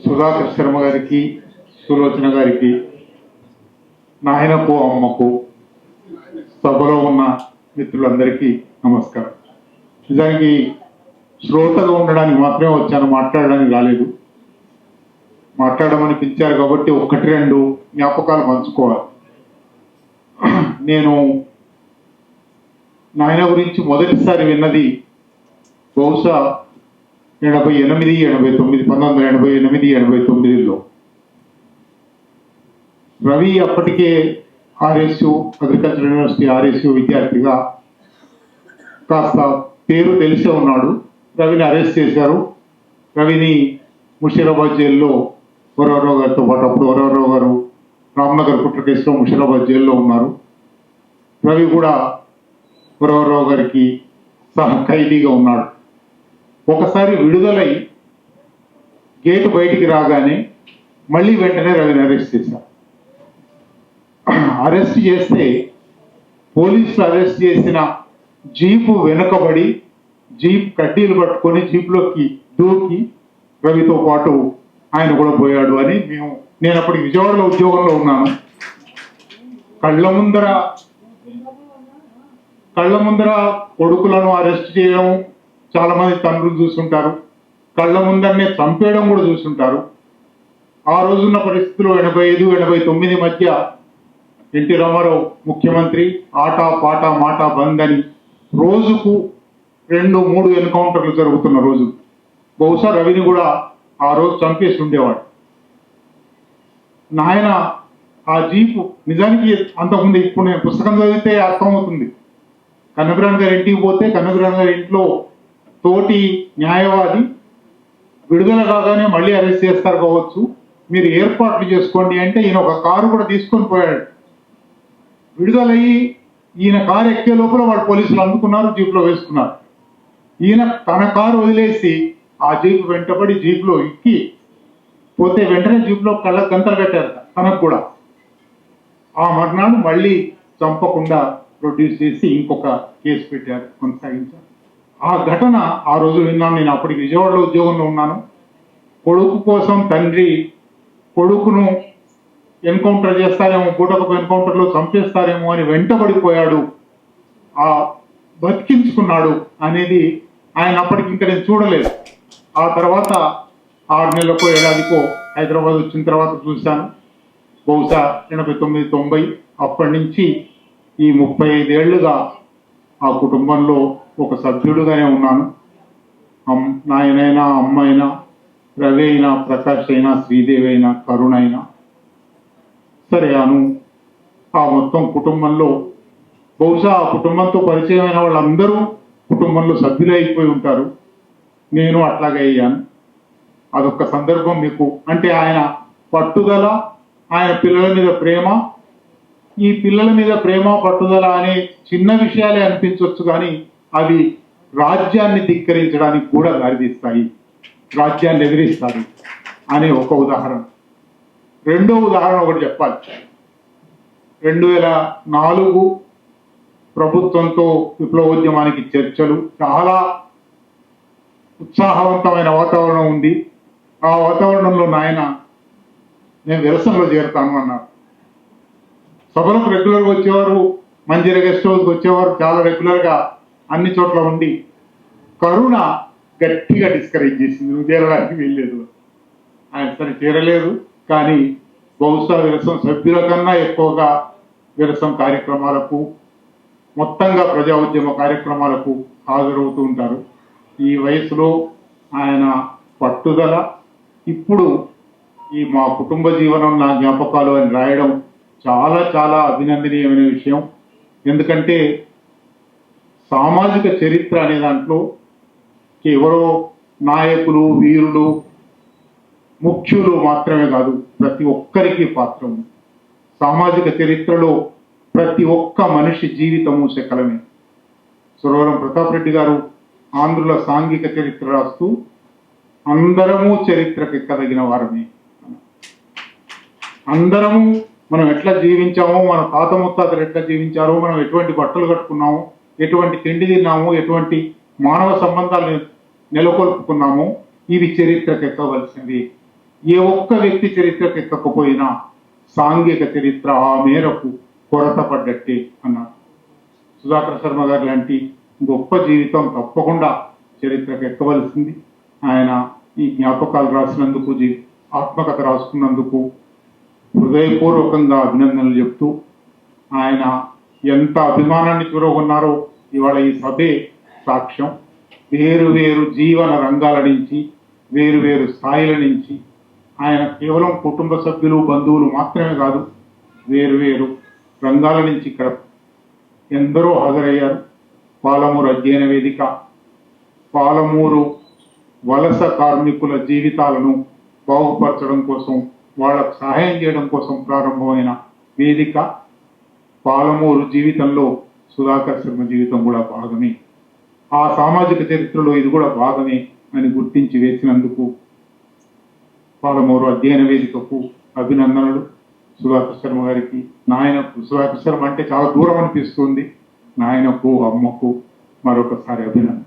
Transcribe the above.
సుధాకర్ శర్మ గారికి, సులోచన గారికి, నాయనకు, అమ్మకు, సభలో ఉన్న మిత్రులందరికీ నమస్కారం. నిజానికి శ్రోతగా ఉండడానికి మాత్రమే వచ్చాను, మాట్లాడడానికి రాలేదు. మాట్లాడమని పిలిచారు కాబట్టి ఒకటి రెండు జ్ఞాపకాలు పంచుకోవాలి. నేను నాయన గురించి మొదటిసారి విన్నది బహుశా 88, 89, 1988, 89లో. రవి అప్పటికే ఆర్ఎస్యు, అగ్రికల్చర్ యూనివర్సిటీ ఆర్ఎస్యు విద్యార్థిగా కాస్త పేరు తెలిసే ఉన్నాడు. రవిని అరెస్ట్ చేశారు. రవిని ముషీరాబాద్ జైల్లో వరవరావు గారితో పాటు, అప్పుడు వరవరావు గారు రామ్నగర్ కుట్ర కేసులో ముషీరాబాద్ జైల్లో ఉన్నారు. రవి కూడా వరవరావు గారికి సహ ఖైదీగా ఉన్నాడు. ఒకసారి విడుదలై గేటు బయటికి రాగానే మళ్ళీ వెంటనే రవిని అరెస్ట్ చేశారు. అరెస్ట్ చేస్తే పోలీసులు అరెస్ట్ చేసిన జీపు వెనుకబడి జీప్ కడ్డీలు పట్టుకొని జీపులోకి దూకి రవితో పాటు ఆయన కూడా పోయాడు అని నేను అప్పటికి విజయవాడలో ఉద్యోగంలో ఉన్నాను. కళ్ళ ముందర కొడుకులను అరెస్ట్ చేయడం చాలా మంది తండ్రులు చూస్తుంటారు. కళ్ళ ముందరనే చంపేయడం కూడా చూస్తుంటారు. ఆ రోజున్న పరిస్థితుల్లో 85, 89 మధ్య ఎన్టీ రామారావు ముఖ్యమంత్రి, ఆట పాట మాట బంద్ అని రోజుకు 2, 3 ఎన్కౌంటర్లు జరుగుతున్న రోజు. బహుశా రవిని కూడా ఆ రోజు చంపేసి ఉండేవాడు. నాయన ఆ జీపు నిజానికి అంతకుముందు, ఇప్పుడు నేను పుస్తకం చదివితే అర్థమవుతుంది. కనకరాణ్ గారి ఇంటికి పోతే కనకరాణ్ గారి ఇంట్లో తోటి న్యాయవాది విడుదల కాగానే మళ్ళీ అరెస్ట్ చేస్తారు కావచ్చు, మీరు ఏర్పాట్లు చేసుకోండి అంటే ఈయన ఒక కారు కూడా తీసుకొని పోయాడు. విడుదలయ్యి ఈయన కారు ఎక్కే లోపల వాళ్ళు పోలీసులు అందుకున్నారు, జీపులో వేసుకున్నారు. ఈయన తన కారు వదిలేసి ఆ జీపు వెంటబడి జీపులో ఎక్కి పోతే వెంటనే జీపులో కళ్ళకు గంతలు కట్టారు తనకు కూడా. ఆ మర్నాడు మళ్ళీ చంపకుండా ప్రొడ్యూస్ చేసి ఇంకొక కేసు పెట్టారు, కొనసాగించారు. ఆ ఘటన ఆ రోజు విన్నాను. నేను అప్పటికి విజయవాడలో ఉద్యోగంలో ఉన్నాను. కొడుకు కోసం తండ్రి కొడుకును ఎన్కౌంటర్ చేస్తారేమో, పూటకపు ఎన్కౌంటర్లో చంపేస్తారేమో అని వెంటబడిపోయాడు, ఆ బతికించుకున్నాడు అనేది ఆయన అప్పటికి ఇంకా నేను చూడలేదు. ఆ తర్వాత 6 నెలలకో 1 ఏడాదికో హైదరాబాద్ వచ్చిన తర్వాత చూశాను. బహుశా 89, 90 అప్పటి నుంచి ఈ 35 ఏళ్లుగా ఆ కుటుంబంలో ఒక సభ్యుడుగానే ఉన్నాను. నాయనైనా, అమ్మైనా, రవి అయినా, ప్రకాష్ అయినా, శ్రీదేవి అయినా, కరుణ అయినా సరే అను ఆ మొత్తం కుటుంబంలో బహుశా ఆ కుటుంబంతో పరిచయమైన వాళ్ళందరూ కుటుంబంలో సభ్యులు అయిపోయి ఉంటారు. నేను అట్లాగే అయ్యాను. అదొక సందర్భం మీకు. అంటే ఆయన పట్టుదల, ఆయన పిల్లల మీద ప్రేమ, ఈ పిల్లల మీద ప్రేమ పట్టుదల అనే చిన్న విషయాలే అనిపించవచ్చు, కానీ అవి రాజ్యాన్ని ధిక్కరించడానికి కూడా దారితీస్తాయి, రాజ్యాన్ని ఎదిరిస్తాయి అనే ఒక ఉదాహరణ. రెండో ఉదాహరణ ఒకటి చెప్పాలి. 2004 ప్రభుత్వంతో విప్లవోద్యమానికి చర్చలు, చాలా ఉత్సాహవంతమైన వాతావరణం ఉంది. ఆ వాతావరణంలో నాయన నేను విరసనలో చేరుతాను అన్నారు. సభలకు రెగ్యులర్గా వచ్చేవారు, మంజీర గెస్ట్ హౌస్కి వచ్చేవారు, చాలా రెగ్యులర్గా అన్ని చోట్ల ఉండి. కరుణ గట్టిగా డిస్కరేజ్ చేసింది, నువ్వు చేరడానికి వెళ్ళలేదు. ఆయన సరే చేరలేదు, కానీ బహుశా విరసం సభ్యుల కన్నా ఎక్కువగా విరసం కార్యక్రమాలకు, మొత్తంగా ప్రజా ఉద్యమ కార్యక్రమాలకు హాజరవుతూ ఉంటారు. ఈ వయసులో ఆయన పట్టుదల, ఇప్పుడు ఈ మా కుటుంబ జీవనం నా జ్ఞాపకాలు అని రాయడం చాలా చాలా అభినందనీయమైన విషయం. ఎందుకంటే సామాజిక చరిత్ర అనే దాంట్లో ఎవరో నాయకులు, వీరులు, ముఖ్యులు మాత్రమే కాదు, ప్రతి ఒక్కరికి పాత్ర ఉంది. సామాజిక చరిత్రలో ప్రతి ఒక్క మనిషి జీవితము శకలమే. సురవరం ప్రతాప్ రెడ్డి గారు ఆంధ్రుల సాంఘిక చరిత్ర రాస్తూ అందరము చరిత్రకెక్కదగిన వారమే, అందరము మనం ఎట్లా జీవించామో, మన తాత ముత్తాతలు ఎట్లా జీవించారో, మనం ఎటువంటి బట్టలు కట్టుకున్నామో, ఎటువంటి తిండి తిన్నామో, ఎటువంటి మానవ సంబంధాలు నెలకొల్పుకున్నామో, ఇవి చరిత్రకెక్కవలసింది ఏ ఒక్క వ్యక్తి చరిత్రకు ఎక్కకపోయినా సాంఘిక చరిత్ర ఆ మేరకు కొరత పడ్డట్టే అన్నారు. సుధాకర్ శర్మ గారు లాంటి గొప్ప జీవితం తప్పకుండా చరిత్రకు ఎక్కవలసింది. ఆయన ఈ జ్ఞాపకాలు రాసినందుకు, ఆత్మకథ రాసుకున్నందుకు హృదయపూర్వకంగా అభినందనలు చెప్తూ, ఆయన ఎంత అభిమానాన్ని చూరగొన్నారో ఇవాళ ఈ సభే సాక్ష్యం. వేరు వేరు జీవన రంగాల నుంచి, వేరు వేరు స్థాయిల నుంచి, ఆయన కేవలం కుటుంబ సభ్యులు, బంధువులు మాత్రమే కాదు, వేరు వేరు రంగాల నుంచి ఇక్కడ ఎందరో హాజరయ్యారు. పాలమూరు అధ్యయన వేదిక, పాలమూరు వలస కార్మికుల జీవితాలను బాగుపరచడం కోసం, వాళ్ళకు సహాయం చేయడం కోసం ప్రారంభమైన వేదిక. పాలమూరు జీవితంలో సుధాకర్ శర్మ జీవితం కూడా భాగమే, ఆ సామాజిక చరిత్రలో ఇది కూడా భాగమే అని గుర్తించి వేసినందుకు పాలమూరు అధ్యయన వేదికకు అభినందనలు. సుధాకర్ శర్మ గారికి, నాయనకు, సుధాకర్ శర్మ అంటే చాలా దూరం అనిపిస్తుంది, నాయనకు, అమ్మకు మరొకసారి అభినందన.